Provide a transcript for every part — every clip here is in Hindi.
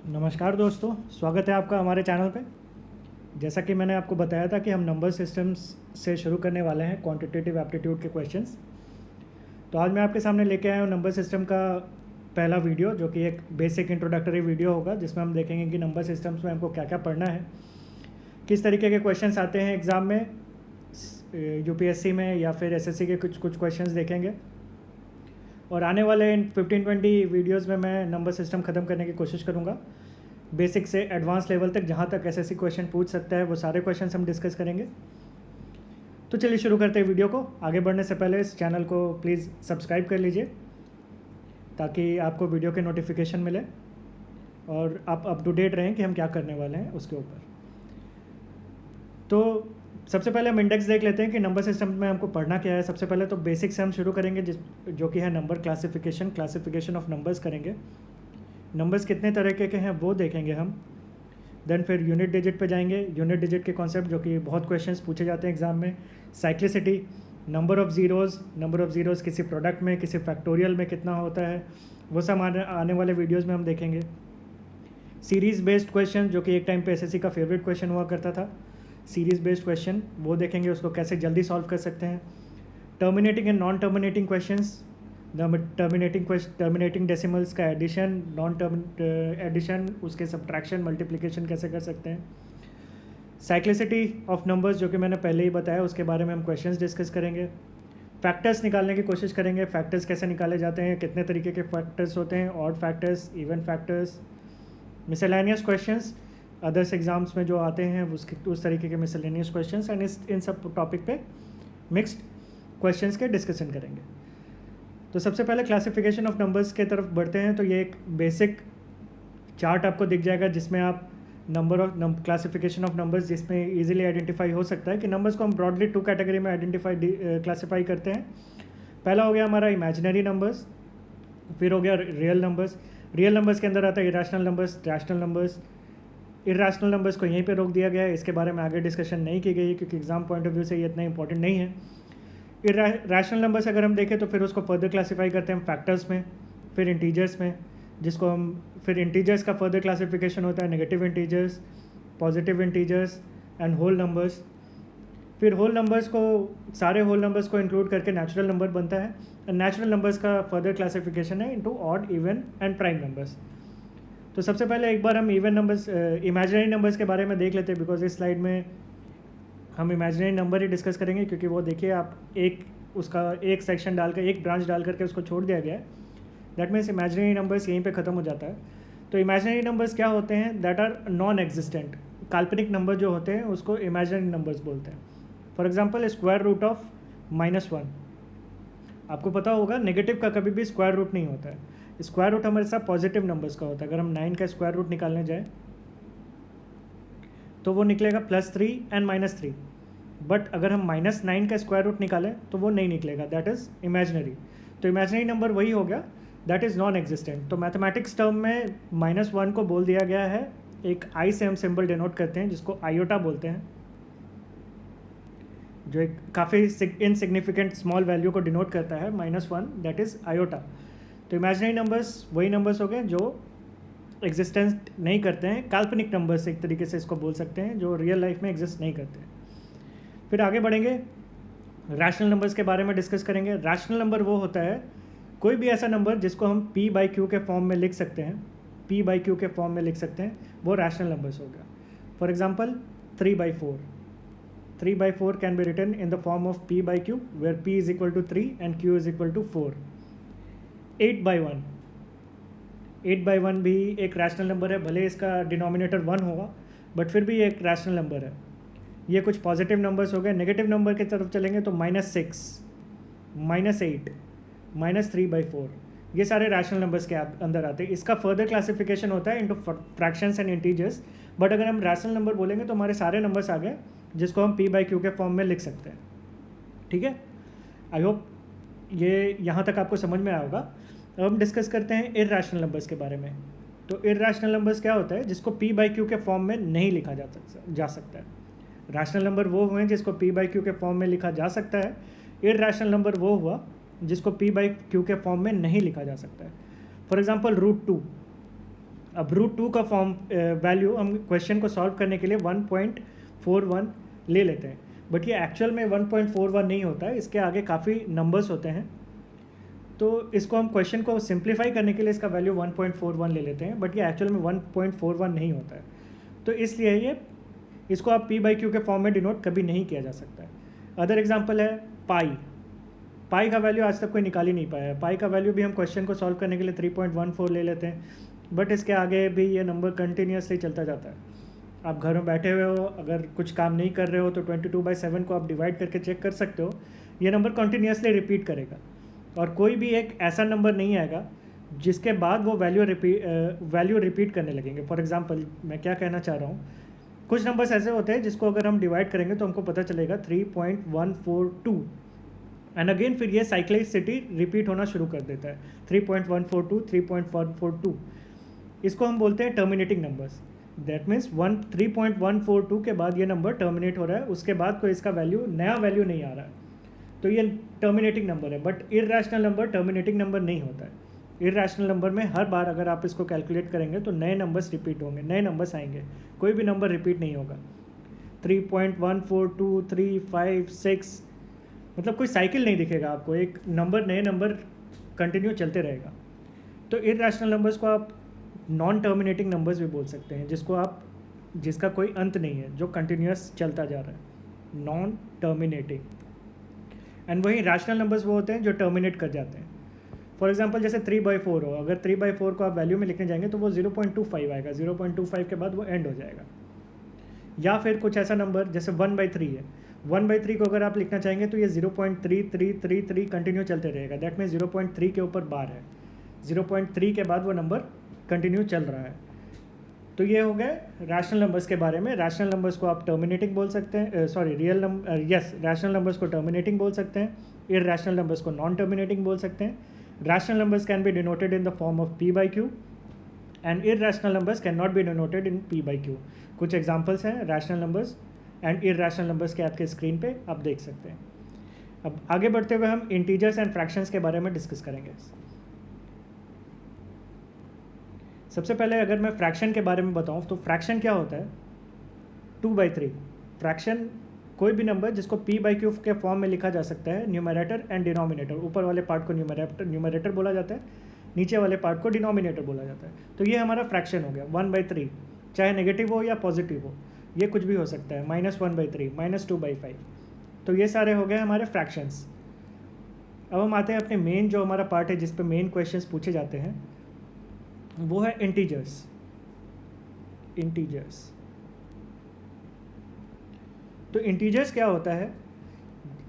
नमस्कार दोस्तों, स्वागत है आपका हमारे चैनल पे। जैसा कि मैंने आपको बताया था कि हम नंबर सिस्टम्स से शुरू करने वाले हैं क्वांटिटेटिव एप्टीट्यूड के क्वेश्चंस। तो आज मैं आपके सामने लेके आया हूँ नंबर सिस्टम का पहला वीडियो, जो कि एक बेसिक इंट्रोडक्टरी वीडियो होगा, जिसमें हम देखेंगे कि नंबर सिस्टम्स में हमको क्या क्या पढ़ना है, किस तरीके के क्वेश्चंस आते हैं एग्ज़ाम में, यूपीएससी में या फिर एसएससी के कुछ कुछ क्वेश्चंस देखेंगे। और आने वाले इन 15-20 वीडियोज़ में मैं नंबर सिस्टम ख़त्म करने की कोशिश करूँगा। बेसिक से एडवांस लेवल तक जहाँ तक एसएससी क्वेश्चन पूछ सकता है वो सारे क्वेश्चन हम डिस्कस करेंगे। तो चलिए शुरू करते हैं वीडियो को। आगे बढ़ने से पहले इस चैनल को प्लीज़ सब्सक्राइब कर लीजिए ताकि आपको वीडियो के नोटिफिकेशन मिले और आप अप टू डेट रहें कि हम क्या करने वाले हैं उसके ऊपर। तो सबसे पहले हम इंडेक्स देख लेते हैं कि नंबर सिस्टम में हमको पढ़ना क्या है। सबसे पहले तो बेसिक से हम शुरू करेंगे, जो कि है नंबर क्लासिफिकेशन ऑफ नंबर्स करेंगे। नंबर्स कितने तरीके के हैं वो देखेंगे हम। देन फिर यूनिट डिजिट पे जाएंगे। यूनिट डिजिट के कॉन्सेप्ट जो कि बहुत क्वेश्चंस पूछे जाते हैं एग्जाम में। साइक्लिसिटी, नंबर ऑफ़ ज़ीरोज़ किसी प्रोडक्ट में, किसी फैक्टोरियल में कितना होता है, वो सब आने वाले वीडियोज़ में हम देखेंगे। सीरीज़ बेस्ड क्वेश्चन, जो कि एक टाइम पे एसएससी का फेवरेट क्वेश्चन हुआ करता था, सीरीज़ बेस्ड क्वेश्चन वो देखेंगे, उसको कैसे जल्दी सॉल्व कर सकते हैं। Terminating and non terminating questions, terminating decimals का एडिशन, नॉन एडिशन, उसके सब्ट्रैक्शन, मल्टीप्लिकेशन कैसे कर सकते हैं। साइक्लिसिटी ऑफ नंबर्स, जो कि मैंने पहले ही बताया, उसके बारे में हम क्वेश्चंस डिस्कस करेंगे। फैक्टर्स निकालने की कोशिश करेंगे, फैक्टर्स कैसे निकाले जाते हैं, कितने तरीके के फैक्टर्स होते हैं, odd factors, even factors. Miscellaneous questions, others exams में जो आते हैं उस तरीके के मिसलेनियस क्वेश्चंस, एंड इन सब टॉपिक पे मिक्स्ड क्वेश्चंस के डिस्कशन करेंगे। तो सबसे पहले क्लासिफिकेशन ऑफ नंबर्स के तरफ बढ़ते हैं। तो ये एक बेसिक चार्ट आपको दिख जाएगा जिसमें आप क्लासिफिकेशन ऑफ नंबर्स, जिसमें इजीली आइडेंटिफाई हो सकता है कि नंबर्स को हम ब्रॉडली 2 कैटेगरी में क्लासीफाई करते हैं। पहला हो गया हमारा इमेजिनरी नंबर्स, फिर हो गया रियल नंबर्स। रियल नंबर्स के अंदर आता है irrational numbers, rational numbers. Irrational numbers को यहीं पे रोक दिया गया है, इसके बारे में आगे डिस्कशन नहीं की गई है क्योंकि एग्जाम पॉइंट ऑफ व्यू से ये इतना इंपॉर्टेंट नहीं है। रैशनल नंबर्स अगर हम देखें तो फिर उसको फर्दर क्लासीफाई करते हैं फैक्टर्स में, फिर इंटीजर्स में, जिसको हम फिर इंटीजर्स का फर्दर क्लासिफिकेशन होता है negative integers, positive integers and whole numbers. फिर होल नंबर्स को, सारे होल नंबर्स को इंक्लूड करके नेचुरल नंबर बनता है। एंड नेचुरल नंबर्स का फर्दर क्लासिफिकेशन है into odd, even and prime numbers. तो सबसे पहले एक बार हम इवन नंबर्स, इमेजिनरी नंबर्स के बारे में देख लेते हैं, बिकॉज इस स्लाइड में हम इमेजिनरी नंबर ही डिस्कस करेंगे, क्योंकि वो देखिए आप उसका एक सेक्शन डालकर, एक ब्रांच डाल करके उसको छोड़ दिया गया है। दैट मीन्स इमेजिनरी नंबर्स यहीं पे ख़त्म हो जाता है। तो इमेजिनरी नंबर्स क्या होते हैं? That are non existent. काल्पनिक नंबर जो होते हैं उसको इमेजिनरी नंबर्स बोलते हैं। For example square root of -1। आपको पता होगा नेगेटिव का कभी भी स्क्वायर रूट नहीं होता है। स्क्वायर रूट हमारे साथ पॉजिटिव नंबर्स का होता है। अगर हम 9 का स्क्वायर रूट निकालने जाए तो वो निकलेगा +3 एंड -3। बट अगर हम -9 का स्क्वायर रूट निकालें तो वो नहीं निकलेगा, दैट इज़ इमेजिनरी। तो इमेजिनरी नंबर वही हो गया, दैट इज़ नॉन एग्जिस्टेंट। तो मैथमेटिक्स टर्म में -1 को बोल दिया गया है, एक आई से हम सिंबल डिनोट करते हैं जिसको आयोटा बोलते हैं, जो एक काफ़ी इनसिग्निफिकेंट स्मॉल वैल्यू को डिनोट करता है। -1 दैट इज़ आयोटा। तो इमेजिनरी नंबर्स वही नंबर्स हो गए जो एग्जिस्टेंस नहीं करते हैं, काल्पनिक नंबर्स एक तरीके से इसको बोल सकते हैं, जो रियल लाइफ में एग्जिस्ट नहीं करते हैं। फिर आगे बढ़ेंगे, रैशनल नंबर्स के बारे में डिस्कस करेंगे। रैशनल नंबर वो होता है कोई भी ऐसा नंबर जिसको हम p/q के फॉर्म में लिख सकते हैं, p/q के फॉर्म में लिख सकते हैं, वो रैशनल नंबर्स हो गया। For example 3/4, 3/4 can be written in the form of p/q where p is equal to 3 and q is equal to 4। 8/1, 8/1 भी एक रैशनल नंबर है, भले इसका डिनोमिनेटर 1 होगा बट फिर भी एक रैशनल नंबर है। ये कुछ पॉजिटिव नंबर्स हो गए। नेगेटिव नंबर की तरफ चलेंगे तो -6, -8, -3/4, ये सारे रैशनल नंबर्स के अंदर आते हैं। इसका फर्दर क्लासिफिकेशन होता है into fractions and integers. But अगर हम रैशनल नंबर बोलेंगे तो हमारे सारे नंबर्स आ गए जिसको हम p/q के फॉर्म में लिख सकते हैं। ठीक है, आई होप ये यहाँ तक आपको समझ में आया होगा। अब हम डिस्कस करते हैं इरैशनल नंबर्स के बारे में। तो इरैशनल नंबर्स क्या होता है? जिसको p/q के फॉर्म में नहीं लिखा जा सकता है। रैशनल नंबर वो हुए जिसको p/q के फॉर्म में लिखा जा सकता है। इरैशनल नंबर वो हुआ जिसको p/q के फॉर्म में नहीं लिखा जा सकता है। फॉर एग्जांपल √2, अब रूट 2 का फॉर्म वैल्यू हम क्वेश्चन को सॉल्व करने के लिए 1.41 ले लेते हैं, बट ये एक्चुअल में 1.41 नहीं होता है, इसके आगे काफ़ी नंबर्स होते हैं। तो इसको हम क्वेश्चन को सिंप्लीफाई करने के लिए इसका वैल्यू 1.41 ले लेते हैं, बट ये एक्चुअल में 1.41 नहीं होता है। तो इसलिए ये इसको आप p/q के फॉर्म में डिनोट कभी नहीं किया जा सकता है। अदर एग्जांपल है पाई का वैल्यू आज तक कोई निकाल ही नहीं पाया है। पाई का वैल्यू भी हम क्वेश्चन को सॉल्व करने के लिए 3.14 ले लेते हैं, बट इसके आगे भी ये नंबर कंटिन्यूसली चलता जाता है। आप घर में बैठे हुए हो, अगर कुछ काम नहीं कर रहे हो तो 22/7 को आप डिवाइड करके चेक कर सकते हो, ये नंबर कंटिन्यूसली रिपीट करेगा और कोई भी एक ऐसा नंबर नहीं आएगा जिसके बाद वो वैल्यू रिपीट करने लगेंगे। फॉर एग्जांपल मैं क्या कहना चाह रहा हूँ, कुछ नंबर्स ऐसे होते हैं जिसको अगर हम डिवाइड करेंगे तो हमको पता चलेगा 3.142 एंड अगेन फिर ये साइक्लिसिटी रिपीट होना शुरू कर देता है, 3.142 3.142। इसको हम बोलते हैं टर्मिनेटिंग नंबर्स। दैट मीन्स 3.142 के बाद ये नंबर टर्मिनेट हो रहा है, उसके बाद कोई इसका वैल्यू नया वैल्यू नहीं आ रहा है, तो ये टर्मिनेटिंग नंबर है। But irrational number terminating number नहीं होता है। इरैशनल नंबर में हर बार अगर आप इसको कैलकुलेट करेंगे तो नए नंबर्स रिपीट होंगे, नए नंबर्स आएंगे, कोई भी नंबर रिपीट नहीं होगा। 3.142 3 5 6 मतलब कोई साइकिल नहीं दिखेगा आपको, एक नंबर नए नंबर कंटिन्यू चलते रहेगा। तो इरैशनल नंबर्स को आप नॉन टर्मिनेटिंग नंबर्स भी बोल सकते हैं, जिसका कोई अंत नहीं है, जो कंटिन्यूस चलता जा रहा है, नॉन टर्मिनेटिंग। एंड वही रैशनल नंबर्स वो होते हैं जो टर्मिनेट कर जाते हैं। फॉर एग्जांपल जैसे 3/4 हो, अगर 3/4 को आप वैल्यू में लिखने जाएंगे तो वो 0.25 आएगा, 0.25 के बाद वो एंड हो जाएगा। या फिर कुछ ऐसा नंबर जैसे 1/3 है, 1/3 को अगर आप लिखना चाहेंगे तो ये 0.3333 कंटिन्यू चलते रहेगा। दैट मीन्स 0.3 के ऊपर बार है, 0.3 के बाद वो नंबर कंटिन्यू चल रहा है। तो ये हो गए रैशनल नंबर्स के बारे में। रैशनल नंबर्स को आप टर्मिनेटिंग बोल सकते हैं, रैशनल नंबर्स को टर्मिनेटिंग बोल सकते हैं, इरैशनल नंबर्स को नॉन टर्मिनेटिंग बोल सकते हैं। Rational numbers can be denoted in the form of p/q and irrational numbers can not be denoted in p/q। कुछ एग्जांपल्स हैं rational numbers and irrational numbers के आपके स्क्रीन पे आप देख सकते हैं। अब आगे बढ़ते हुए हम इंटीजर्स एंड फ्रैक्शंस के बारे में डिस्कस करेंगे। सबसे पहले अगर मैं फ्रैक्शन के बारे में बताऊं तो फ्रैक्शन क्या होता है, 2/3। फ्रैक्शन कोई भी नंबर जिसको p/q के फॉर्म में लिखा जा सकता है, न्यूमरेटर एंड डिनोमिनेटर। ऊपर वाले पार्ट को न्यूमरेटर बोला जाता है, नीचे वाले पार्ट को डिनोमिनेटर बोला जाता है। तो ये हमारा फ्रैक्शन हो गया 1/3, चाहे नेगेटिव हो या पॉजिटिव हो, ये कुछ भी हो सकता है, -1/3 -2/5। तो ये सारे हो गए हमारे फ्रैक्शंस। अब हम आते हैं अपने मेन जो हमारा पार्ट है जिस पे मेन क्वेश्चंस पूछे जाते हैं, वो है इंटीजर्स। तो इंटीजर्स क्या होता है,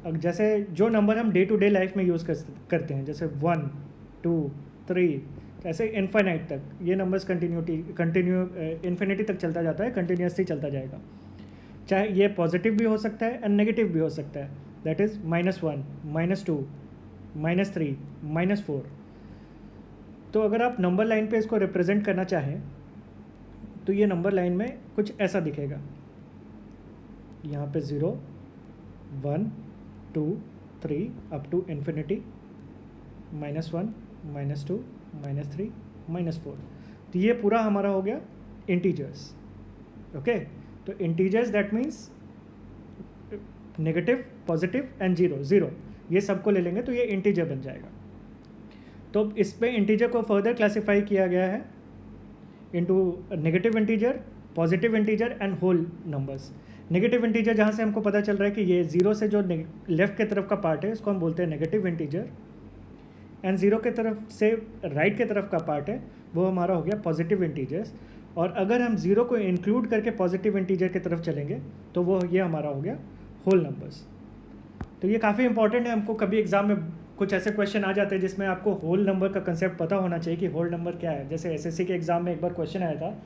जैसे जो नंबर हम डे टू डे लाइफ में यूज़ करते हैं, जैसे 1 2 3 ऐसे इन्फिनिट तक ये नंबर्स इन्फिनिटी तक चलता जाता है, कंटिन्यूसली चलता जाएगा। चाहे ये पॉजिटिव भी हो सकता है एंड नेगेटिव भी हो सकता है, दैट इज़ -1 -2 -3 -4। तो अगर आप नंबर लाइन पे इसको रिप्रेजेंट करना चाहें तो ये नंबर लाइन में कुछ ऐसा दिखेगा, यहाँ पे 0 1 2 3 अप टू इन्फिनिटी, -1 -2 -3 -4। तो ये पूरा हमारा हो गया इंटीजर्स। ओके, तो integers that means negative, positive and zero, ये सबको ले लेंगे तो ये इंटीजर बन जाएगा। तो इस पे इंटीजर को फर्दर क्लासिफाई किया गया है into negative integer, positive integer and whole numbers. Negative integer जहाँ से हमको पता चल रहा है कि ये 0 से जो लेफ्ट के तरफ का पार्ट है इसको हम बोलते हैं नेगेटिव इंटीजर, एंड 0 के तरफ से राइट के तरफ का पार्ट है वो हमारा हो गया पॉजिटिव इंटीजर्स। और अगर हम 0 को इंक्लूड करके पॉजिटिव इंटीजर की तरफ चलेंगे तो वो ये हमारा हो गया होल नंबर्स। तो ये काफ़ी इंपॉर्टेंट है, हमको कभी एग्जाम में कुछ ऐसे क्वेश्चन आ जाते हैं जिसमें आपको होल नंबर का कंसेप्ट पता होना चाहिए कि होल नंबर क्या है। जैसे एसएससी के एग्जाम में एक बार क्वेश्चन आया था,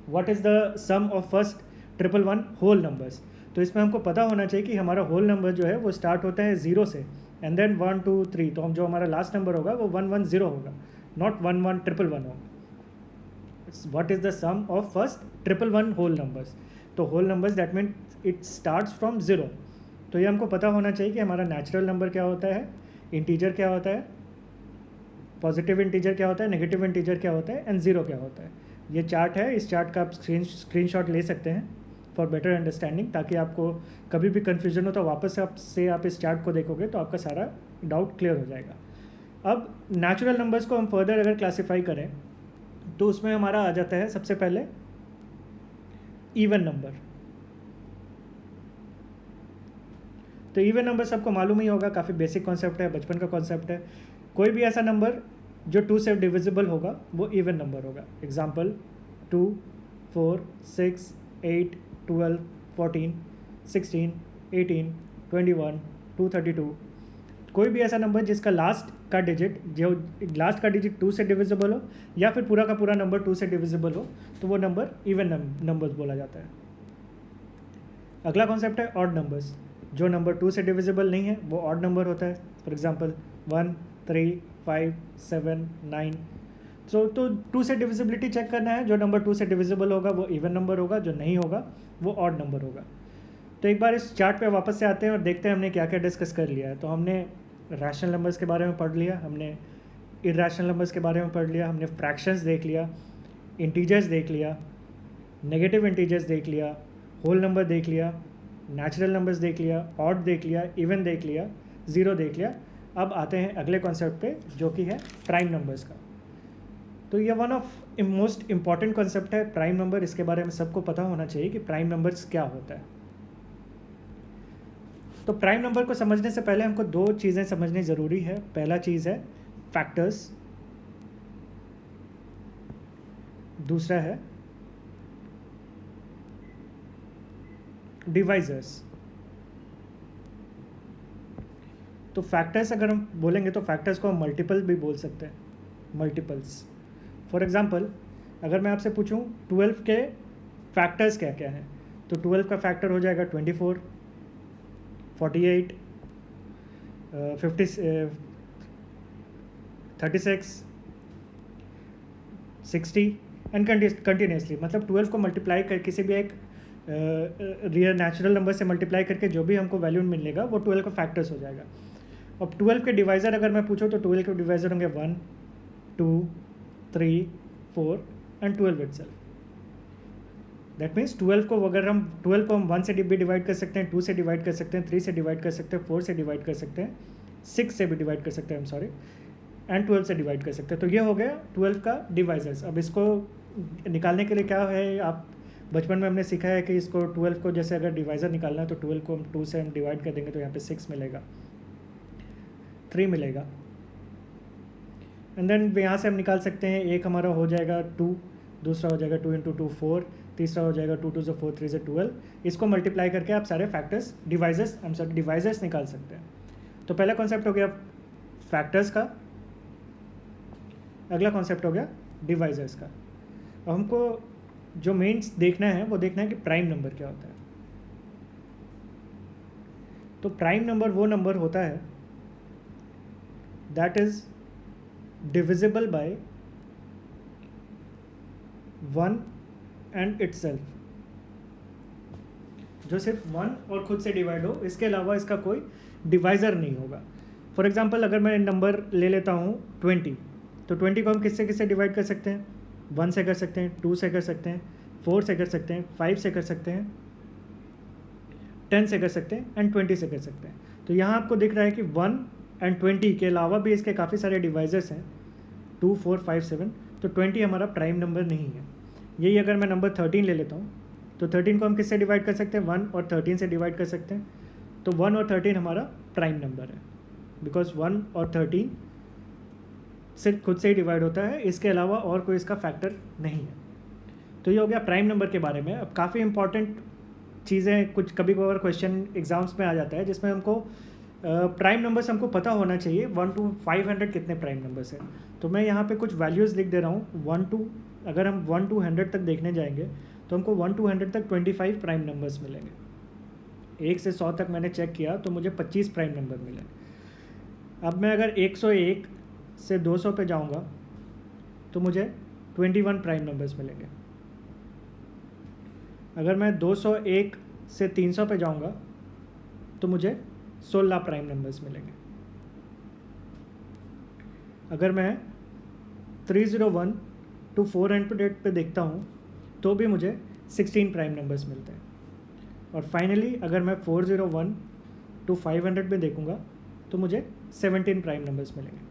what is the sum of first 111 whole numbers. तो इसमें हमको पता होना चाहिए कि हमारा होल नंबर जो है वो स्टार्ट होता है 0 से एंड देन 1 2 3, तो हम जो हमारा लास्ट नंबर होगा वो 110 होगा, नॉट 11111 होगा। What is the sum of first 111 whole numbers. तो whole numbers that mean it starts from 0। तो ये हमको पता होना चाहिए कि हमारा नेचुरल नंबर क्या होता है, इंटीजर क्या होता है, पॉजिटिव इंटीजर क्या होता है, नेगेटिव इंटीजर क्या होता है एंड 0 क्या होता है। ये चार्ट है, इस चार्ट का आप स्क्रीनशॉट ले सकते हैं फॉर बेटर अंडरस्टैंडिंग, ताकि आपको कभी भी कन्फ्यूजन हो तो वापस से आप इस चार्ट को देखोगे तो आपका सारा डाउट क्लियर हो जाएगा। अब नेचुरल नंबर्स को हम फर्दर अगर क्लासीफाई करें तो उसमें हमारा आ जाता है सबसे पहले इवन नंबर। तो इवन नंबर सबको मालूम ही होगा, काफ़ी बेसिक कॉन्सेप्ट है, बचपन का कॉन्सेप्ट है। कोई भी ऐसा नंबर जो 2 से डिविजिबल होगा वो इवन नंबर होगा। एग्जांपल 2, 4, 6, 8, 12, 14, 16, 18, 21, 232। कोई भी ऐसा नंबर जिसका लास्ट का डिजिट 2 से डिविजिबल हो या फिर पूरा का पूरा नंबर 2 से डिविजिबल हो तो वो नंबर इवन नंबर्स बोला जाता है। अगला कॉन्सेप्ट है ऑड नंबर्स। जो नंबर 2 से डिविजिबल नहीं है वो ऑड नंबर होता है। For example 1, 3, 5, 7, 9। तो 2 से डिविजिबिलिटी चेक करना है, जो नंबर 2 से डिविजिबल होगा वो इवन नंबर होगा, जो नहीं होगा वो ऑड नंबर होगा। तो एक बार इस चार्ट पे वापस से आते हैं और देखते हैं हमने क्या क्या डिस्कस कर लिया है। तो हमने रैशनल नंबर्स के बारे में पढ़ लिया, हमने इरैशनल नंबर्स के बारे में पढ़ लिया, हमने फ्रैक्शंस देख लिया, इंटीजर्स देख लिया, नेगेटिव इंटीजर्स देख लिया, होल नंबर देख लिया, नेचुरल नंबर्स देख लिया, ऑड देख लिया, इवन देख लिया, ज़ीरो देख लिया। अब आते हैं अगले कॉन्सेप्ट पे जो कि है प्राइम नंबर्स का। तो ये one of most important concept है प्राइम नंबर। इसके बारे में सबको पता होना चाहिए कि प्राइम नंबर्स क्या होता है। तो प्राइम नंबर को समझने से पहले हमको 2 चीज़ें समझनी ज़रूरी है। पहला चीज़ है फैक्टर्स, दूसरा है डिवाइजर्स। तो फैक्टर्स अगर हम बोलेंगे तो फैक्टर्स को हम मल्टीपल भी बोल सकते हैं, मल्टीपल्स। फॉर एग्जांपल अगर मैं आपसे पूछूं 12 के फैक्टर्स क्या क्या हैं, तो 12 का फैक्टर हो जाएगा 24, 48, 50, 36, 60 एंड कंटिन्यूसली। मतलब 12 को मल्टीप्लाई कर किसी भी एक रियल नेचुरल नंबर से मल्टीप्लाई करके जो भी हमको वैल्यू मिलेगा वो 12 का फैक्टर्स हो जाएगा। अब 12 के डिवाइज़र अगर मैं पूछूं तो 12 के डिवाइज़र होंगे 1, 2, 3, 4 एंड 12 इटसेल्फ। दैट मीन्स 12 को हम 1 से भी डिवाइड कर सकते हैं, 2 से डिवाइड कर सकते हैं, 3 से डिवाइड कर सकते हैं, 4 से डिवाइड कर सकते हैं, 6 से भी डिवाइड कर सकते हैं, एंड 12 से डिवाइड कर सकते हैं। तो ये हो गया 12 का डिवाइजर्स। अब इसको निकालने के लिए क्या है, आप बचपन में हमने सीखा है कि इसको 12 को जैसे अगर डिवाइज़र निकालना है तो 12 को हम 2 से हम डिवाइड कर देंगे तो यहाँ पे 6 मिलेगा, 3 मिलेगा, एंड देन यहाँ से हम निकाल सकते हैं। एक हमारा हो जाएगा 2, दूसरा हो जाएगा 2 × 2 4, तीसरा हो जाएगा 2 × 2 = 4, 3 × 12। इसको मल्टीप्लाई करके आप सारे फैक्टर्स डिवाइजर्स निकाल सकते हैं। तो पहला कॉन्सेप्ट हो गया फैक्टर्स का, अगला कॉन्सेप्ट हो गया डिवाइजर्स का। अब हमको जो मेन देखना है वो देखना है कि प्राइम नंबर क्या होता है। तो प्राइम नंबर वो नंबर होता है that is divisible bye 1 and itself, जो सिर्फ 1 और खुद से डिवाइड हो, इसके अलावा इसका कोई डिवाइज़र नहीं होगा। फॉर एग्जांपल अगर मैं नंबर ले लेता हूँ 20, तो 20 को हम किससे डिवाइड कर सकते हैं? 1 से कर सकते हैं, 2 से कर सकते हैं, 4 से कर सकते हैं, 5 से कर सकते हैं, 10 से कर सकते हैं एंड 20 से कर सकते हैं। तो यहाँ आपको दिख रहा है कि 1 एंड 20 के अलावा भी इसके काफ़ी सारे डिवाइजर्स हैं, 2, 4, 5, 7। तो 20 हमारा प्राइम नंबर नहीं है। यही अगर मैं नंबर 13 ले लेता हूँ तो 13 को हम किससे डिवाइड कर सकते हैं? 1 और 13 से डिवाइड कर सकते हैं। तो 1 और 13 हमारा प्राइम नंबर है, बिकॉज 1 और 13 सिर्फ खुद से ही डिवाइड होता है, इसके अलावा और कोई इसका फैक्टर नहीं है। तो ये हो गया प्राइम नंबर के बारे में। अब काफ़ी इंपॉर्टेंट चीज़ें कुछ कभी कभार क्वेश्चन एग्जाम्स में आ जाता है जिसमें हमको प्राइम नंबर्स हमको पता होना चाहिए 1 to 500 कितने प्राइम नंबर्स हैं। तो मैं यहाँ पे कुछ वैल्यूज़ लिख दे रहा हूँ। 1 to अगर हम 1 to 100 तक देखने जाएंगे तो हमको 1 to 100 तक 25 प्राइम नंबर्स मिलेंगे। 1 से 100 तक मैंने चेक किया तो मुझे 25 प्राइम नंबर मिले। अब मैं अगर 101 से 200 पे जाऊँगा तो मुझे 21 प्राइम नंबर्स मिलेंगे। अगर मैं 201 से 300 पे जाऊँगा तो मुझे 16 प्राइम नंबर्स मिलेंगे। अगर मैं 301 टू 400 पे देखता हूँ तो भी मुझे 16 प्राइम नंबर्स मिलते हैं। और फाइनली अगर मैं 401 टू 500 में देखूँगा तो मुझे 17 प्राइम नंबर्स मिलेंगे।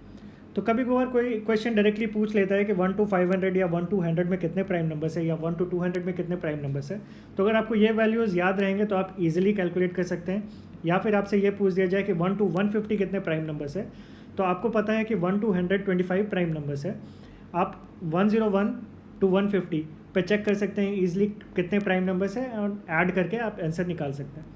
तो कभी कभार कोई क्वेश्चन डायरेक्टली पूछ लेता है कि 1 to 500 या 1 to 100 में कितने प्राइम नंबर्स है या 1 to 200 में कितने प्राइम नंबर्स है। तो अगर आपको ये वैल्यूज़ याद रहेंगे तो आप इजीली कैलकुलेट कर सकते हैं। या फिर आपसे ये पूछ दिया जाए कि 1 to 150 कितने प्राइम नंबर्स है, तो आपको पता है कि 1 to 125 प्राइम नंबर्स है। आप 101 to 150 पे चेक कर सकते हैं ईजिली कितने प्राइम नंबर्स हैं और ऐड करके आप आंसर निकाल सकते हैं।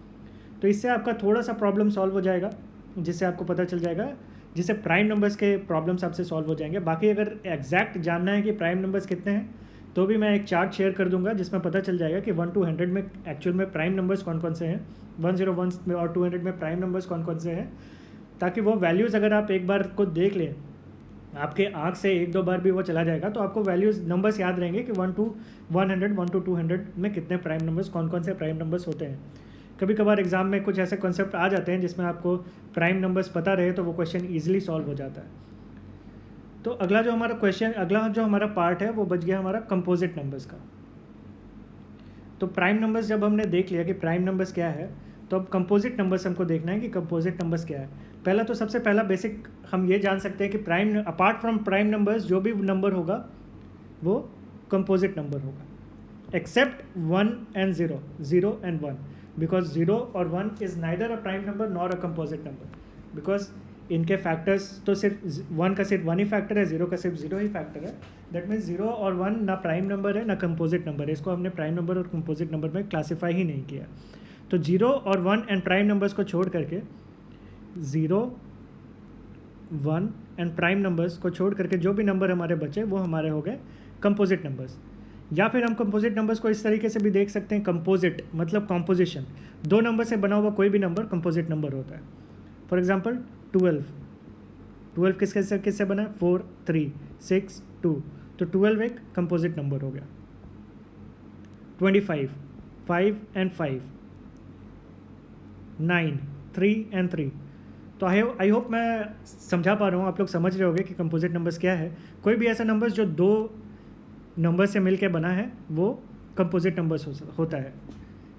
तो इससे आपका थोड़ा सा प्रॉब्लम सॉल्व हो जाएगा, जिससे आपको पता चल जाएगा, जिससे प्राइम नंबर्स के प्रॉब्लम्स आपसे सॉल्व हो जाएंगे। बाकी अगर एग्जैक्ट जानना है कि प्राइम नंबर्स कितने हैं तो भी मैं एक चार्ट शेयर कर दूंगा जिसमें पता चल जाएगा कि 1 to 100 में एक्चुअल में प्राइम नंबर्स कौन कौन से हैं, 101 में और 200 में प्राइम नंबर्स कौन कौन से हैं, ताकि वो वैल्यूज़ अगर आप एक बार को देख लें, आपके आँख से एक दो बार भी वो चला जाएगा तो आपको वैल्यूज़ नंबर्स याद रहेंगे कि 1 to 100 1 to 200 में कितने प्राइम नंबर्स कौन कौन से प्राइम नंबर्स होते हैं। कभी कभार एग्जाम में कुछ ऐसे कॉन्सेप्ट आ जाते हैं जिसमें आपको प्राइम नंबर्स पता रहे तो वो क्वेश्चन ईजिली सॉल्व हो जाता है। तो अगला जो हमारा पार्ट है वो बच गया हमारा कंपोजिट नंबर्स का। तो प्राइम नंबर्स जब हमने देख लिया कि प्राइम नंबर्स क्या है, तो अब कंपोजिट नंबर्स हमको देखना है कि कंपोजिट नंबर्स क्या है। पहला तो सबसे पहला बेसिक हम ये जान सकते हैं कि prime apart from prime numbers जो भी नंबर होगा वो कंपोजिट नंबर होगा, एक्सेप्ट 1 and 0, 0 and 1, because 0 और 1 is neither a prime number nor a composite number, because इनके फैक्टर्स तो सिर्फ 1 का सिर्फ 1 ही फैक्टर है, 0 का सिर्फ 0 ही फैक्टर है। दैट मीन्स 0 और 1 ना प्राइम नंबर है ना कंपोजिट नंबर है। इसको हमने प्राइम नंबर और कंपोजिट नंबर में क्लासीफाई ही नहीं किया। तो 0 और 1 एंड प्राइम नंबर्स को छोड़ करके 0, 1 एंड प्राइम नंबर्स को छोड़ करके जो भी नंबर हमारे बचे वो हमारे हो गए कंपोजिट नंबर्स। या फिर हम कंपोजिट नंबर्स को इस तरीके से भी देख सकते हैं, कंपोजिट मतलब कॉम्पोजिशन, दो नंबर से बना हुआ कोई भी नंबर कंपोजिट नंबर होता है। फॉर एग्जांपल 12 किससे बना है, 4 3 6 2, तो 12 एक कंपोजिट नंबर हो गया। 25 5 and 5, 9 3 and 3। तो आई होप मैं समझा पा रहा हूँ, आप लोग समझ रहे होंगे कि कंपोजिट नंबर्स क्या है। कोई भी ऐसा नंबर जो दो नंबर से मिलके बना है वो कंपोजिट नंबर्स होता है,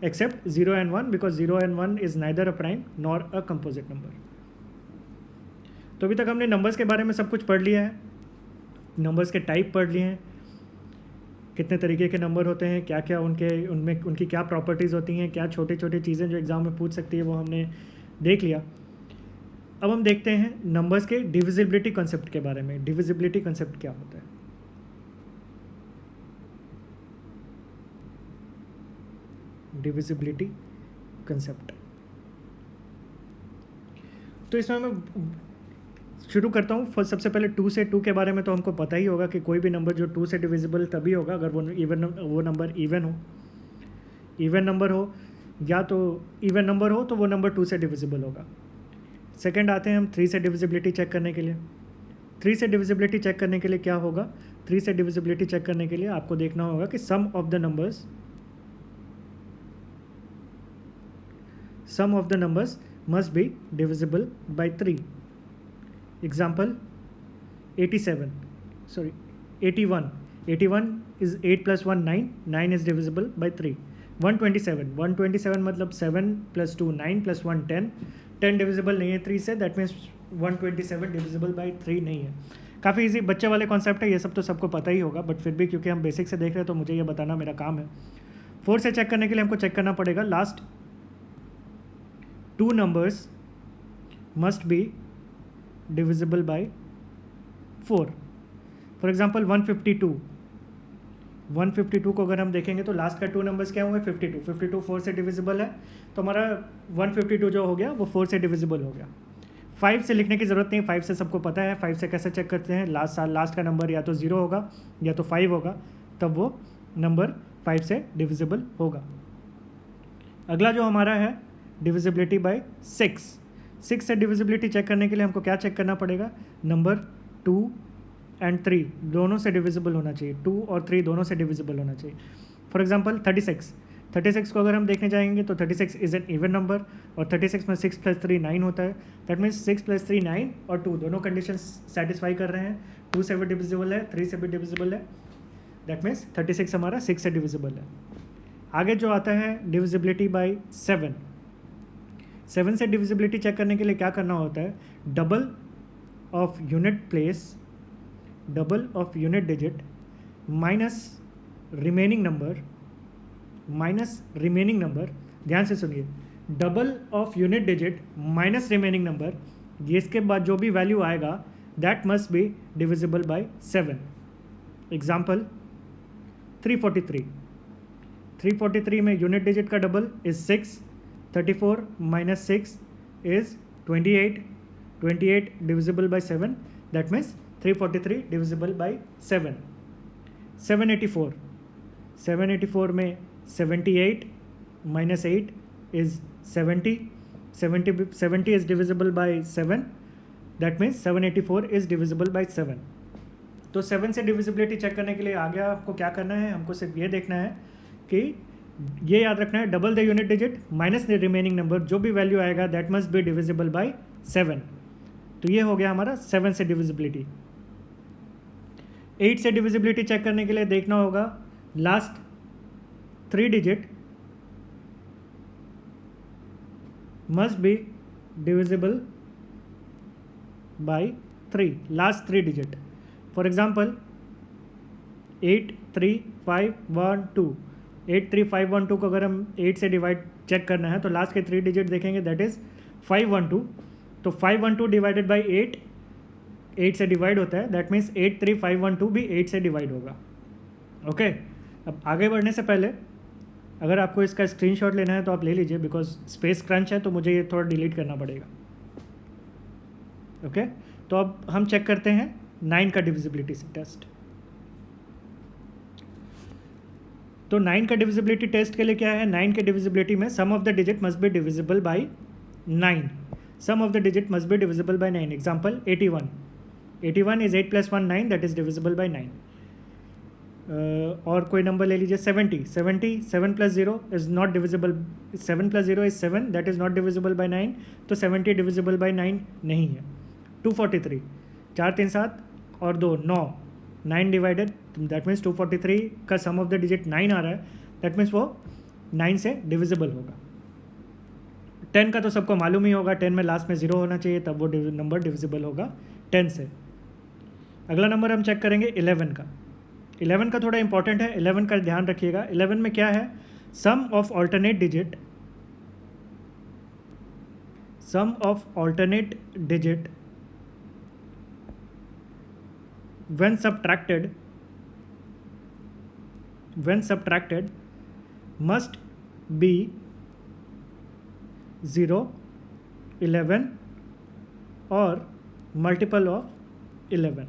except 0 and 1, because 0 and 1 is neither a prime nor a composite number. तो अभी तक हमने नंबर्स के बारे में सब कुछ पढ़ लिया है, नंबर्स के टाइप पढ़ लिए हैं, कितने तरीके के नंबर होते हैं, क्या क्या उनकी क्या प्रॉपर्टीज़ होती हैं, क्या छोटी छोटी चीज़ें जो एग्ज़ाम में पूछ सकती है वो हमने देख लिया। अब हम देखते हैं नंबर्स के डिविजिबिलिटी कॉन्सेप्ट के बारे में। डिविजिबिलिटी कॉन्सेप्ट क्या होता है? डिविजिबिलिटी कंसेप्ट, तो इसमें मैं शुरू करता हूँ। सबसे पहले 2 से 2 के बारे में तो हमको पता ही होगा कि कोई भी नंबर जो 2 से डिविजिबल तभी होगा अगर वो नंबर इवन हो। इवन नंबर हो या तो इवन नंबर हो तो वो नंबर 2 से डिविजिबल होगा। सेकंड आते हैं हम 3 से डिविजिबिलिटी चेक करने के लिए। 3 से डिविजिबिलिटी चेक करने के लिए क्या होगा? 3 से डिविजिबिलिटी चेक करने के लिए आपको देखना होगा कि sum of the numbers must be divisible by 3. Example 81 is 8 plus 1 9, 9 is divisible by 3. 127 मतलब 7 plus 2 9 plus 1 10, 10 divisible नहीं है 3 से, that means 127 divisible by 3 नहीं है। काफ़ी इजी बच्चे वाले कॉन्सेप्ट है, ये सब तो सबको पता ही होगा, बट फिर भी क्योंकि हम बेसिक से देख रहे हैं तो मुझे ये बताना मेरा काम है। 4 से चेक करने के लिए हमको चेक करना पड़ेगा last 2 numbers must be divisible by 4. For example 152 को अगर हम देखेंगे तो लास्ट का 2 नंबर्स क्या हुए? 52 4 से डिविजिबल है, तो हमारा 152 जो हो गया वो 4 से डिविजिबल हो गया। 5 से लिखने की ज़रूरत नहीं, 5 से सबको पता है। 5 से कैसे चेक करते हैं? लास्ट का नंबर या तो 0 होगा या तो 5 होगा, तब वो नंबर 5 से डिविजिबल होगा। अगला जो हमारा है डिविजिबिलिटी बाय 6 से डिविजिबिलिटी चेक करने के लिए हमको क्या चेक करना पड़ेगा? नंबर 2 and 3 दोनों से डिविजिबल होना चाहिए, 2 और 3 दोनों से डिविजिबल होना चाहिए। फॉर एग्जांपल 36 को अगर हम देखने जाएंगे तो 36 इज़ एन इवन नंबर और 36 में 6 + 3 9 होता है। दैट मीन्स 6 + 3 9 और 2 दोनों कंडीशन सेटिस्फाई कर रहे हैं। 2 से भी डिविजिबल है, 3 से भी डिविजिबल है। दैट मीन्स 36 हमारा 6 से डिविजिबल है। आगे जो आता है डिविजिबिलिटी बाय 7। 7 से डिविजिबिलिटी चेक करने के लिए क्या करना होता है, double of unit place, double of unit digit minus remaining number, ध्यान से सुनिए, double of unit digit minus remaining number, ये इसके बाद जो भी वैल्यू आएगा that must be divisible bye 7। Example 343, 343 में यूनिट डिजिट का double is 6, 34 minus 6 is 28, 28 divisible by 7, that means 343 divisible by 7। 784, 784 में 78 minus 8 is 70, 70 is divisible by 7, that means 784 is divisible by 7। तो 7 से डिविजिबिलिटी चेक करने के लिए आगे आपको क्या करना है, हमको सिर्फ ये देखना है कि ये याद रखना है, double the unit digit minus the remaining number, जो भी वैल्यू आएगा that must be divisible bye 7। तो ये हो गया हमारा 7 से डिविजिबिलिटी। 8 से डिविजिबिलिटी चेक करने के लिए देखना होगा last 3 digit must be divisible by 3, last 3 digit। For example 83512, 83512 को अगर हम 8 से डिवाइड चेक करना है तो लास्ट के 3 डिजिट देखेंगे दैट इज़ 512। तो 512 डिवाइडेड बाई 8, 8 से डिवाइड होता है, दैट मीन्स 83512 भी 8 से डिवाइड होगा। ओके अब आगे बढ़ने से पहले अगर आपको इसका स्क्रीनशॉट लेना है तो आप ले लीजिए, बिकॉज स्पेस क्रंच है तो मुझे ये थोड़ा डिलीट करना पड़ेगा। ओके तो अब हम चेक करते हैं 9 का डिविजिबिलिटी टेस्ट। तो 9 का डिविजिबिलिटी टेस्ट के लिए क्या है, 9 के डिविजिबिलिटी में sum of the digit must be divisible by 9, sum of the digit must be divisible by 9। Example 81, 81 is 8 + 1 9, that is divisible by 9। और कोई नंबर ले लीजिए 70, 70 7 + 0 is not divisible, 7 + 0 is 7, that is not divisible by 9, तो 70 डिविजिबल बाय 9 नहीं है। 243, 4 3 7 और 2 9, 9 डिवाइडेड, दैट मीन्स 243 का सम ऑफ द डिजिट 9 आ रहा है, दैट मीन्स वो 9 से डिविजिबल होगा। 10 का तो सबको मालूम ही होगा, 10 में लास्ट में 0 होना चाहिए, तब वो नंबर डिविजिबल होगा 10 से। अगला नंबर हम चेक करेंगे 11 का। 11 का थोड़ा इंपॉर्टेंट है, 11 का ध्यान रखिएगा। 11 में क्या है, sum of alternate digit, sum of alternate digit when subtracted must be 0, 11 और multiple of 11।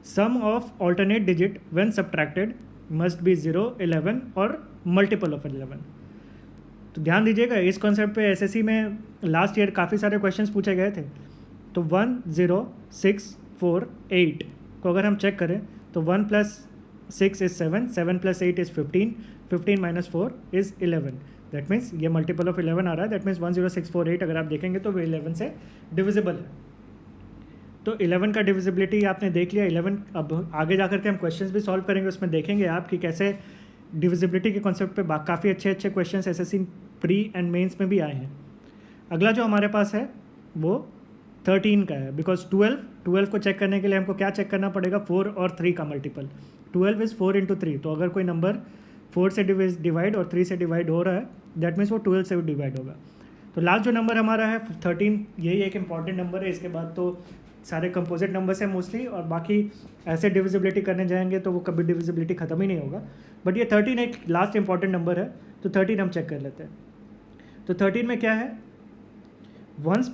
Sum of alternate digit when subtracted must be 0, 11 और मल्टीपल ऑफ 11। तो ध्यान दीजिएगा, इस कॉन्सेप्ट पे एसएससी में लास्ट ईयर काफ़ी सारे क्वेश्चंस पूछे गए थे। तो 1 0 6 4 8 को अगर हम चेक करें तो 1 + 6 is 7, 7 + 8 is 15, 15 - 4 is 11, that means ये मल्टीपल ऑफ 11 आ रहा है, दैट मीन्स 1 0 6 4 8 अगर आप देखेंगे तो वो 11 से डिविजिबल है। तो 11 का डिविजिबिलिटी आपने देख लिया। 11 अब आगे जा कर के हम क्वेश्चंस भी सॉल्व करेंगे, उसमें देखेंगे आप कि कैसे डिविजिबिलिटी के कॉन्सेप्ट पे काफ़ी अच्छे अच्छे questions SSC pre and mains में भी आए हैं। अगला जो हमारे पास है वो 13 का है, बिकॉज 12 को चेक करने के लिए हमको क्या चेक करना पड़ेगा, 4 और 3 का मल्टीपल। 12 इज़ 4 × 3, तो अगर कोई नंबर 4 से डिवाइड और 3 से डिवाइड हो रहा है दैट मीन्स वो 12 से डिवाइड होगा। तो लास्ट जो नंबर हमारा है 13, यही एक इंपॉर्टेंट नंबर है। इसके बाद तो सारे कंपोजिट नंबर्स हैं मोस्टली, और बाकी ऐसे डिविजिबिलिटी करने जाएंगे तो वो कभी डिविजिबिलिटी ख़त्म ही नहीं होगा। बट ये 13 एक लास्ट इंपॉर्टेंट नंबर है, तो 13 हम चेक कर लेते हैं। तो 13 में क्या है, वंस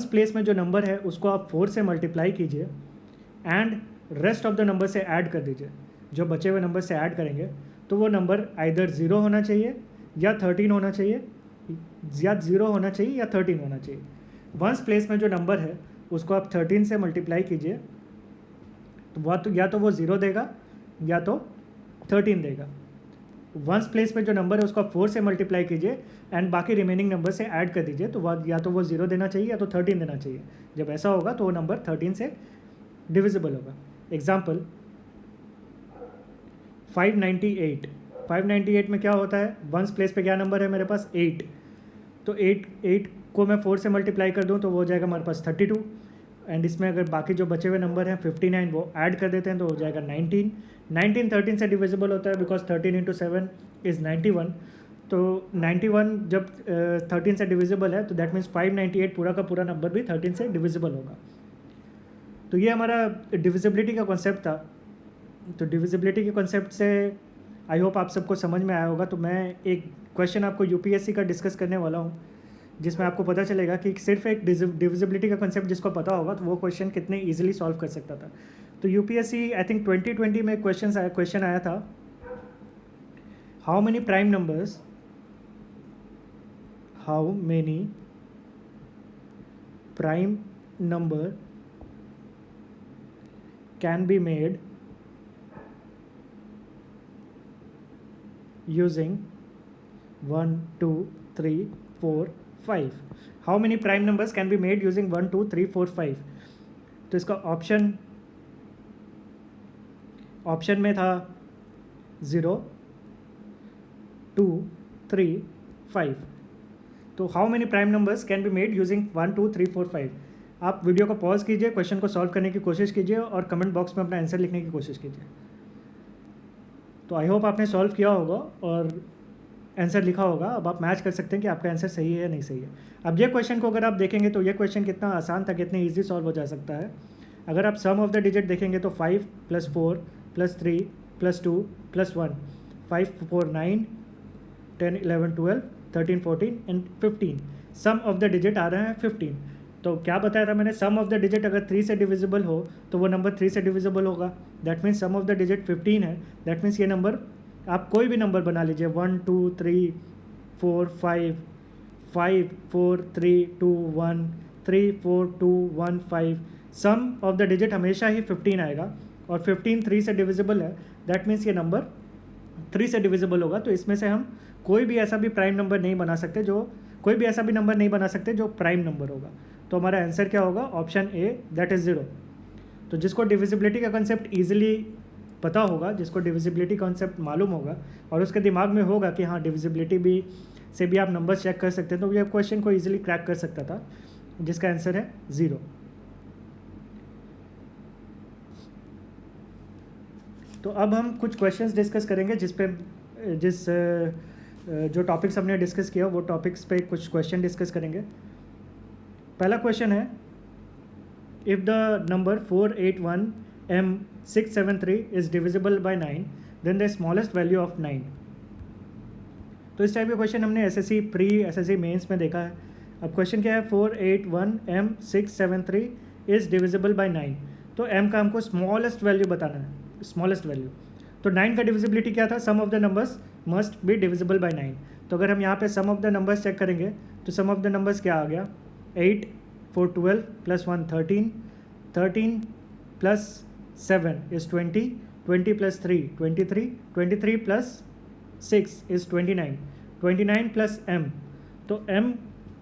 प्लेस में जो नंबर है उसको आप 4 से मल्टीप्लाई कीजिए and rest of the number से ऐड कर दीजिए। जो बचे हुए नंबर से ऐड करेंगे तो वो नंबर आइदर 0 होना चाहिए या 13 होना चाहिए, या 0 होना चाहिए या 13 होना चाहिए। वंस प्लेस में जो नंबर है उसको आप 13 से मल्टीप्लाई कीजिए तो वह तो या तो वो 0 देगा या तो 13 देगा। वंस प्लेस में जो नंबर है उसको आप 4 से मल्टीप्लाई कीजिए एंड बाकी रिमेनिंग नंबर से ऐड कर दीजिए, तो वह या तो वो 0 देना चाहिए या तो 13 देना चाहिए। जब ऐसा होगा तो वो नंबर 13 से डिविजिबल होगा। एग्जाम्पल 598, 598 में क्या होता है, वंस प्लेस पे क्या नंबर है मेरे पास 8, तो 8 को मैं 4 से मल्टीप्लाई कर दूँ तो वो हो जाएगा हमारे पास 32, एंड इसमें अगर बाकी जो बचे हुए नंबर हैं 59 वो ऐड कर देते हैं तो हो जाएगा 19। 19 13 से डिविजिबल होता है बिकॉज 13 इंटू 7 इज़ 91, तो 91 जब 13 से डिविजिबल है तो दैट मीन्स 598 पूरा का पूरा नंबर भी 13 से डिविजिबल होगा। तो ये हमारा डिविजिबिलिटी का कॉन्सेप्ट था। तो डिविजिबिलिटी के कॉन्सेप्ट से आई होप आप सबको समझ में आया होगा। तो मैं एक क्वेश्चन आपको यूपीएससी का डिस्कस करने वाला हूँ जिसमें आपको पता चलेगा कि सिर्फ एक डिविजिबिलिटी का कॉन्सेप्ट जिसको पता होगा तो वो क्वेश्चन कितने ईजिली सॉल्व कर सकता था। तो यूपीएससी आई थिंक 2020 में क्वेश्चन आया था, how many prime number can be made using 1 2 3 4 5। How many prime numbers can be made using 1 2 3 4 5? तो इसका ऑप्शन में था 0 2 3 5। तो how many prime numbers can be made using 1 2 3 4 5। आप वीडियो को पॉज कीजिए, क्वेश्चन को सॉल्व करने की कोशिश कीजिए और कमेंट बॉक्स में अपना आंसर लिखने की कोशिश कीजिए। तो आई होप आपने सॉल्व किया होगा और आंसर लिखा होगा। अब आप मैच कर सकते हैं कि आपका आंसर सही है या नहीं सही है। अब ये क्वेश्चन को अगर आप देखेंगे तो ये क्वेश्चन कितना आसान था, कितने ईजी सॉल्व हो जा सकता है। अगर आप सम ऑफ द डिजिट देखेंगे तो 5 + 4 + 3 + 2 + 1, 5 4 9 10 11 12 13 14 and 15। Sum of the digit आ रहा है 15। तो क्या बताया था मैंने, सम ऑफ द डिजिट अगर 3 से डिविजिबल हो तो वो नंबर 3 से डिविजिबल होगा। That means sum of the digit 15 है। दैट मीन्स ये नंबर आप कोई भी नंबर बना लीजिए, 1 2 3 4 5 5 4 3 2 1 3 4 2 1 5। सम ऑफ द डिजिट हमेशा ही 15 आएगा और 15 3 से डिविजिबल है। दैट मीन्स ये नंबर 3 से डिविजिबल होगा। तो इसमें से हम कोई भी ऐसा भी प्राइम नंबर नहीं बना सकते जो प्राइम नंबर होगा। तो हमारा आंसर क्या होगा, ऑप्शन ए, दैट इज़ 0। तो जिसको डिविजिबिलिटी का कंसेप्ट ईजिली पता होगा, जिसको डिविजिबिलिटी कॉन्सेप्ट मालूम होगा और उसके दिमाग में होगा कि हाँ डिविजिबिलिटी से भी आप नंबर्स चेक कर सकते हैं, तो ये क्वेश्चन को ईजिली क्रैक कर सकता था, जिसका आंसर है 0। तो अब हम कुछ क्वेश्चंस डिस्कस करेंगे जो टॉपिक्स हमने डिस्कस किया वो टॉपिक्स पे कुछ क्वेश्चन डिस्कस करेंगे। पहला क्वेश्चन है, if the number 481M673 is divisible by 9 then the smallest value of 9। तो इस टाइप का क्वेश्चन हमने एसएससी प्री एसएससी मेंस में देखा है। अब क्वेश्चन क्या है, 481M673 इज़ डिविजिबल बाय 9। तो m का हमको स्मॉलेस्ट वैल्यू बताना है, स्मॉलेस्ट वैल्यू। तो 9 का डिविजिबिलिटी क्या था, sum of the numbers must be divisible by 9। तो अगर हम यहाँ पे sum of the numbers check करेंगे तो सम ऑफ द नंबर्स क्या आ गया, 8 4 12 + 1 13 13 + 7 is 20 20 + 3 23 23 + 6 is 29 29 + m। तो m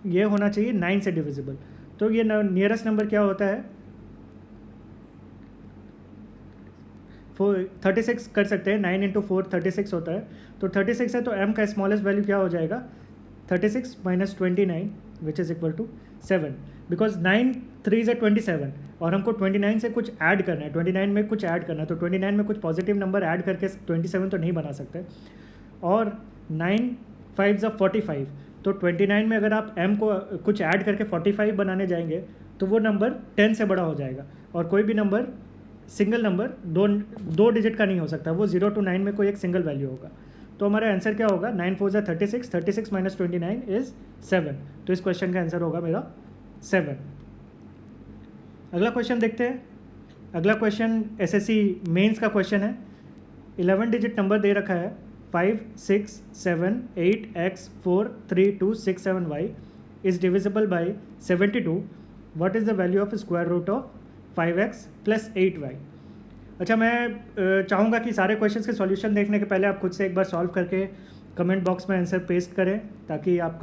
ये होना चाहिए 9 से डिविजिबल। तो ये नियरेस्ट नंबर क्या होता है, 36 कर सकते हैं, 9 × 4 36 होता है। तो 36 है तो m का स्मॉलेस्ट वैल्यू क्या हो जाएगा, 36 - 29 which is equal to 7। Because 9 3 × 27 और हमको 29 से कुछ ऐड करना है, 29 में कुछ ऐड करना है। तो 29 में कुछ पॉजिटिव नंबर ऐड करके 27 तो नहीं बना सकते। और 9 5 × 45, तो 29 में अगर आप m को कुछ ऐड करके 45 बनाने जाएंगे तो वो नंबर 10 से बड़ा हो जाएगा। और कोई भी नंबर सिंगल नंबर दो डिजिट का नहीं हो सकता, वो 0 to 9 में कोई एक सिंगल वैल्यू होगा। तो हमारा आंसर क्या होगा, 9 4 = 36, 36 - 29 इज़ 7। तो इस क्वेश्चन का आंसर होगा मेरा 7। अगला क्वेश्चन देखते हैं। अगला क्वेश्चन एसएससी मेंस का क्वेश्चन है। 11 डिजिट नंबर दे रखा है, 5 6 7 8 x 4 3 2 6 7 y is divisible by 72। What is the value of square root of 5x + 8y। अच्छा, मैं चाहूँगा कि सारे क्वेश्चंस के सॉल्यूशन देखने के पहले आप खुद से एक बार सॉल्व करके कमेंट बॉक्स में आंसर पेस्ट करें, ताकि आप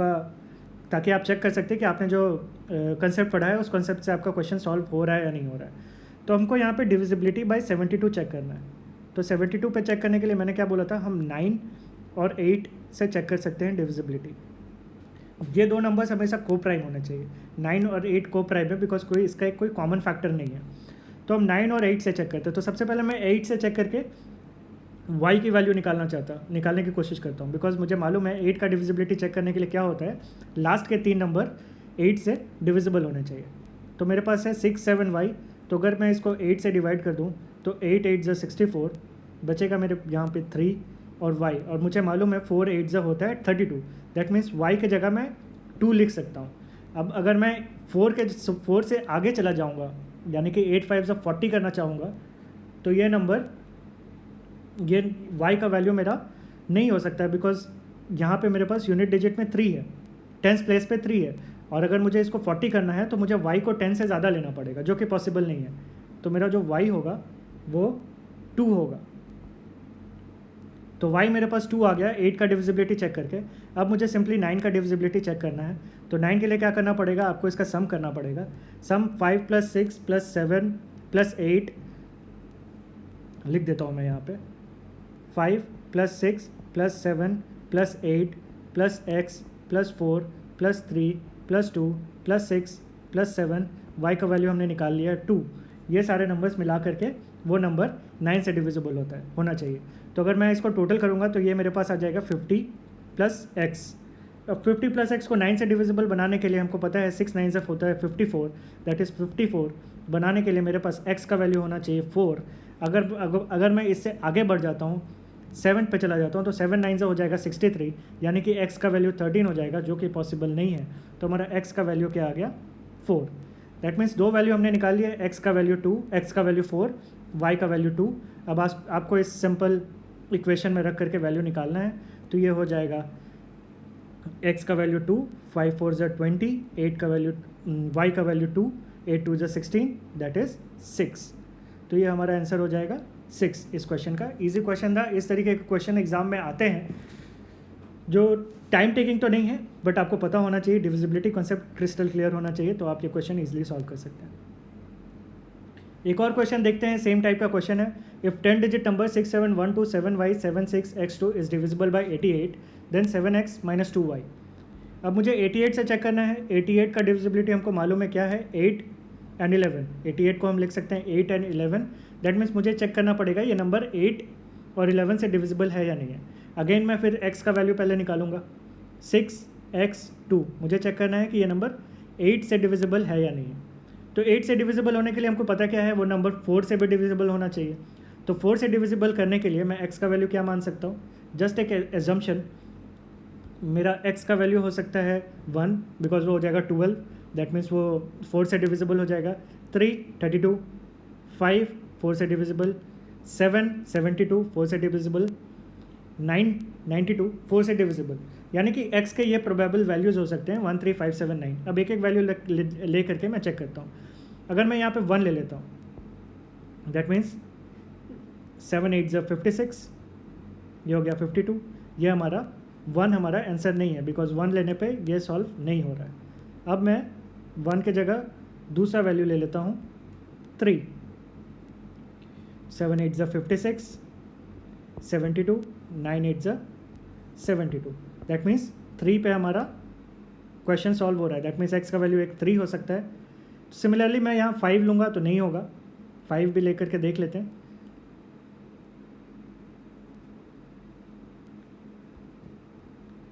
चेक कर सकते हैं कि आपने जो कंसेप्ट पढ़ा है उस कंसेप्ट से आपका क्वेश्चन सॉल्व हो रहा है या नहीं हो रहा है। तो हमको यहाँ पे डिविजिबिलिटी बाय 72 चेक करना है। तो 72 पे चेक करने के लिए मैंने क्या बोला था, हम 9 और 8 से चेक कर सकते हैं डिविजिबिलिटी। ये दो नंबर्स हमेशा को प्राइम होने चाहिए, 9 और 8 को प्राइम है बिकॉज कोई इसका एक कोई कॉमन फैक्टर नहीं है। तो हम 9 और 8 से चेक करते हैं। तो सबसे पहले मैं 8 से चेक करके y की वैल्यू निकालने की कोशिश करता हूँ, बिकॉज मुझे मालूम है 8 का डिविजिबिलिटी चेक करने के लिए क्या होता है, लास्ट के 3 नंबर 8 से डिविजिबल होने चाहिए। तो मेरे पास है 6 7 y, तो अगर मैं इसको 8 से डिवाइड कर दूँ तो 8 8 64, बचेगा मेरे यहाँ पे 3 और y, और मुझे मालूम है 4 8 होता है 32। दैट मीन्स y की जगह मैं 2 लिख सकता हूँ। अब अगर मैं 4 से आगे चला जाऊँगा, यानी कि 8 5 40 करना चाहूँगा, तो ये नंबर ये y का वैल्यू मेरा नहीं हो सकता है, बिकॉज यहाँ पे मेरे पास यूनिट डिजिट में 3 है, 10th प्लेस पे 3 है, और अगर मुझे इसको 40 करना है तो मुझे y को 10 से ज़्यादा लेना पड़ेगा, जो कि पॉसिबल नहीं है। तो मेरा जो y होगा वो 2 होगा। तो y मेरे पास 2 आ गया 8 का डिविजिबिलिटी चेक करके। अब मुझे सिंपली 9 का डिविजिबिलिटी चेक करना है। तो 9 के लिए क्या करना पड़ेगा, आपको इसका सम करना पड़ेगा। सम 5 + 6 + 7 + 8 लिख देता हूँ मैं यहाँ पे, 5 + 6 + 7 + 8 + x + 4 + 3 + 2 + 6 + 7, y का वैल्यू हमने निकाल लिया है 2। ये सारे नंबर्स मिला करके वो नंबर 9 से डिविजिबल होना चाहिए। तो अगर मैं इसको टोटल करूँगा तो ये मेरे पास आ जाएगा 50 + x। अब 50 + x को 9 से डिविजिबल बनाने के लिए हमको पता है 6 9 होता है 54, दैट इज़ 54 बनाने के लिए मेरे पास x का वैल्यू होना चाहिए 4। अगर मैं इससे आगे बढ़ जाता हूँ, 7 पे चला जाता हूँ, तो 7 9 हो जाएगा 63, यानी कि x का वैल्यू 13 हो जाएगा, जो कि पॉसिबल नहीं है। तो हमारा x का वैल्यू क्या आ गया, 4। दैट मीन्स दो वैल्यू हमने निकाल लिया, x का वैल्यू 2, x का वैल्यू 4, y का वैल्यू 2। अब आपको इस सिंपल इक्वेशन में रख करके वैल्यू निकालना है। तो ये हो जाएगा x का वैल्यू 2, 5 4 20, 8 का वैल्यू y का वैल्यू 2, 8 2 16, दैट इज़ 6। तो ये हमारा आंसर हो जाएगा 6 इस क्वेश्चन का। इजी क्वेश्चन था। इस तरीके के क्वेश्चन एग्जाम में आते हैं जो टाइम टेकिंग तो नहीं है, बट आपको पता होना चाहिए, डिविजिबिलिटी कॉन्सेप्ट क्रिस्टल क्लियर होना चाहिए, तो आप ये क्वेश्चन इजीली सॉल्व कर सकते हैं। एक और क्वेश्चन देखते हैं, सेम टाइप का क्वेश्चन है। If 10 digit number 6 7 1 2 7 y 7 6 x2 is divisible by 88, then 7x - 2y। अब मुझे 88 से चेक करना है। 88 का डिविजिबिलिटी हमको मालूम है क्या है, 8 और 11। 88 को हम लिख सकते हैं 8 और 11। दैट मीन्स मुझे चेक करना पड़ेगा ये नंबर 8 और 11 से डिविजिबल है या नहीं है। अगेन मैं फिर x का वैल्यू पहले निकालूंगा, 6x2। मुझे चेक करना है कि ये नंबर 8 से डिविजिबल है या नहीं है। तो 8 से डिविजिबल होने के लिए हमको पता क्या है, वो नंबर 4 से भी डिविजिबल होना चाहिए। तो 4 से डिविजिबल करने के लिए मैं x का वैल्यू क्या मान सकता हूँ, जस्ट एक एजम्पशन, मेरा x का वैल्यू हो सकता है 1, बिकॉज वो हो जाएगा 12। दैट मीन्स वो 4 से डिविजिबल हो जाएगा। 3 32, 5 4 से डिविजिबल, 7 72 4 से डिविजिबल, 9 92 4 से डिविजिबल। यानी कि x के ये प्रोबेबल वैल्यूज़ हो सकते हैं 1 3 5 7 9। अब एक एक वैल्यू ले करके मैं चेक करता हूँ। अगर मैं यहाँ पे 1 ले लेता हूँ, दैट मीन्स 7 8 56, ये हो गया 52। ये हमारा 1 हमारा आंसर नहीं है, बिकॉज 1 लेने पे ये सॉल्व नहीं हो रहा है। अब मैं 1 के जगह दूसरा वैल्यू ले लेता हूँ 3। 7 8 56, 72, 9 8 72। दैट मीन्स 3 पे हमारा क्वेश्चन सॉल्व हो रहा है। दैट मीन्स x का वैल्यू एक 3 हो सकता है। सिमिलरली मैं यहाँ 5 लूँगा तो नहीं होगा, 5 भी लेकर के देख लेते हैं।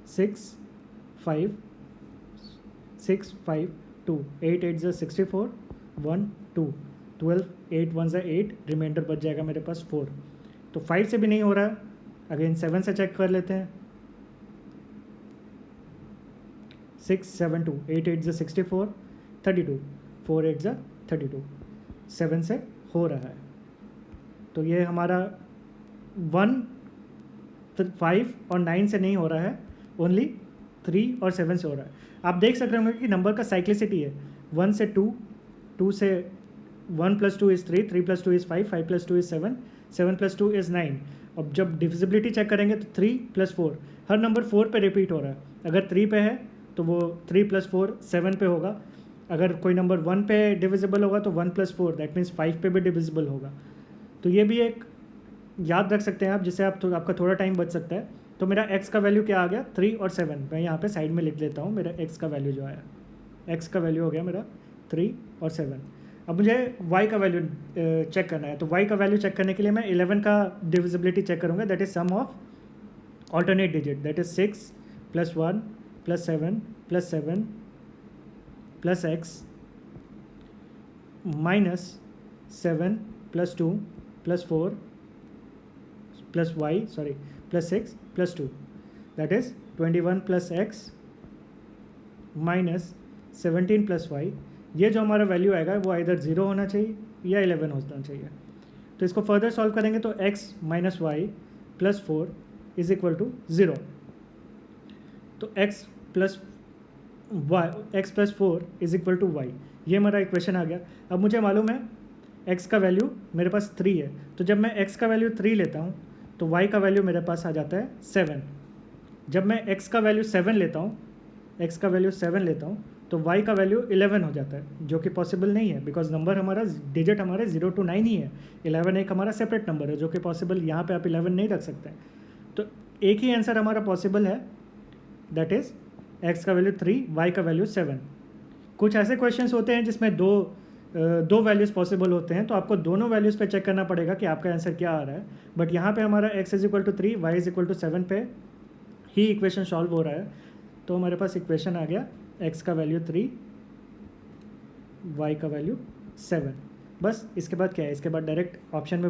6 5 6 5 2, 8 8 64, 1 2 12, 8 1 8, रिमाइंडर बच जाएगा मेरे पास 4। तो 5 से भी नहीं हो रहा है। अगेन 7 से चेक कर लेते हैं। 6 7 2, 8 8 64, 32, 4 8 32, 7 से हो रहा है। तो ये हमारा 1 5 और 9 से नहीं हो रहा है, ओनली 3 और 7 से हो रहा है। आप देख सकते होंगे कि नंबर का साइक्लिसिटी है 1 से 2, 2 से 1 + 2 = 3, 3 + 2 = 5, 5 + 2 = 7, 7 + 2 = 9। अब जब डिविजिबिलिटी चेक करेंगे तो 3 + 4, हर नंबर 4 पे रिपीट हो रहा है। अगर 3 पे है तो वो 3 + 4 7 पे होगा, अगर कोई नंबर 1 पे डिविजिबल होगा तो 1 + 4 दैट मीन्स 5 पे भी डिविजिबल होगा। तो ये भी एक याद रख सकते हैं आप, जिससे आपका थोड़ा टाइम बच सकता है। तो मेरा x का वैल्यू क्या आ गया 3 और 7। मैं यहाँ पे साइड में लिख लेता हूँ मेरा x का वैल्यू जो आया, x का वैल्यू हो गया मेरा 3 और 7। अब मुझे y का वैल्यू चेक करना है। तो y का वैल्यू चेक करने के लिए मैं 11 का डिविजिबिलिटी चेक करूँगा, that is sum of alternate digit, that is 6 plus 1 plus 7 plus 7 plus x minus 7 plus 2 plus 4 plus y plus 6 plus 2, that is 21 plus x minus 17 plus y। ये जो हमारा वैल्यू आएगा वो इधर 0 होना चाहिए या 11 होना चाहिए। तो इसको फर्दर सॉल्व करेंगे तो x minus y plus 4 is equal to 0। तो x plus 4 is equal to y, ये हमारा इक्वेशन आ गया। अब मुझे मालूम है x का वैल्यू मेरे पास 3 है, तो जब मैं x का वैल्यू 3 लेता हूँ तो y का वैल्यू मेरे पास आ जाता है 7। जब मैं x का वैल्यू 7 लेता हूँ तो y का वैल्यू 11 हो जाता है, जो कि पॉसिबल नहीं है बिकॉज नंबर हमारा डिजिट हमारे 0 to 9 ही है। 11 एक हमारा सेपरेट नंबर है जो कि पॉसिबल, यहाँ पे आप 11 नहीं रख सकते हैं। तो एक ही आंसर हमारा पॉसिबल है, दैट इज़ x का वैल्यू 3, y का वैल्यू 7। कुछ ऐसे क्वेश्चंस होते हैं जिसमें दो वैल्यूज़ पॉसिबल होते हैं, तो आपको दोनों वैल्यूज़ पे चेक करना पड़ेगा कि आपका आंसर क्या आ रहा है। बट यहाँ पे हमारा x is equal to 3, y is equal to 7 पे ही इक्वेशन सॉल्व हो रहा है। तो हमारे पास इक्वेशन आ गया x का वैल्यू 3, y का वैल्यू 7। बस इसके बाद क्या है, इसके बाद डायरेक्ट ऑप्शन में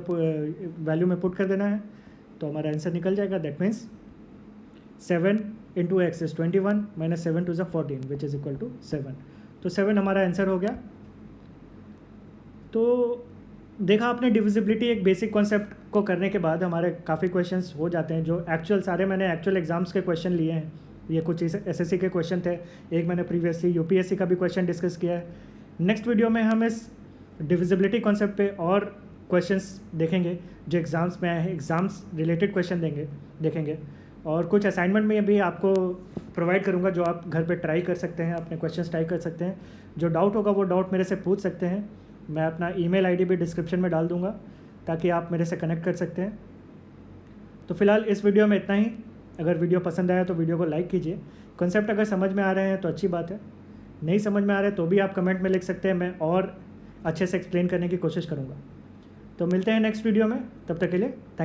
वैल्यू में पुट कर देना है तो हमारा आंसर निकल जाएगा। That means 7 into x is 21 minus 7 twos 14 which is equal to 7। तो 7 हमारा आंसर हो गया। तो देखा आपने डिविजिबिलिटी एक बेसिक कॉन्सेप्ट को करने के बाद हमारे काफ़ी क्वेश्चंस हो जाते हैं जो एक्चुअल मैंने एक्चुअल एग्जाम्स के क्वेश्चन लिए हैं। ये कुछ एसएससी के क्वेश्चन थे, एक मैंने प्रीवियसली यूपीएससी का भी क्वेश्चन डिस्कस किया है। नेक्स्ट वीडियो में हम इस डिविजिबिलिटी कॉन्सेप्ट पे और क्वेश्चंस देखेंगे जो एग्ज़ाम्स में आए हैं, एग्ज़ाम्स रिलेटेड क्वेश्चन देखेंगे और कुछ असाइनमेंट में भी आपको प्रोवाइड करूँगा जो आप घर पे ट्राई कर सकते हैं, अपने क्वेश्चंस ट्राई कर सकते हैं। जो डाउट होगा वो डाउट मेरे से पूछ सकते हैं। मैं अपना ईमेल आईडी भी डिस्क्रिप्शन में डाल दूँगा ताकि आप मेरे से कनेक्ट कर सकते हैं। तो फिलहाल इस वीडियो में इतना ही। अगर वीडियो पसंद आया तो वीडियो को लाइक कीजिए। कॉन्सेप्ट अगर समझ में आ रहे हैं तो अच्छी बात है, नहीं समझ में आ रहे तो भी आप कमेंट में लिख सकते हैं, मैं और अच्छे से एक्सप्लेन करने की कोशिश करूँगा। तो मिलते हैं नेक्स्ट वीडियो में, तब तक के लिए थैंक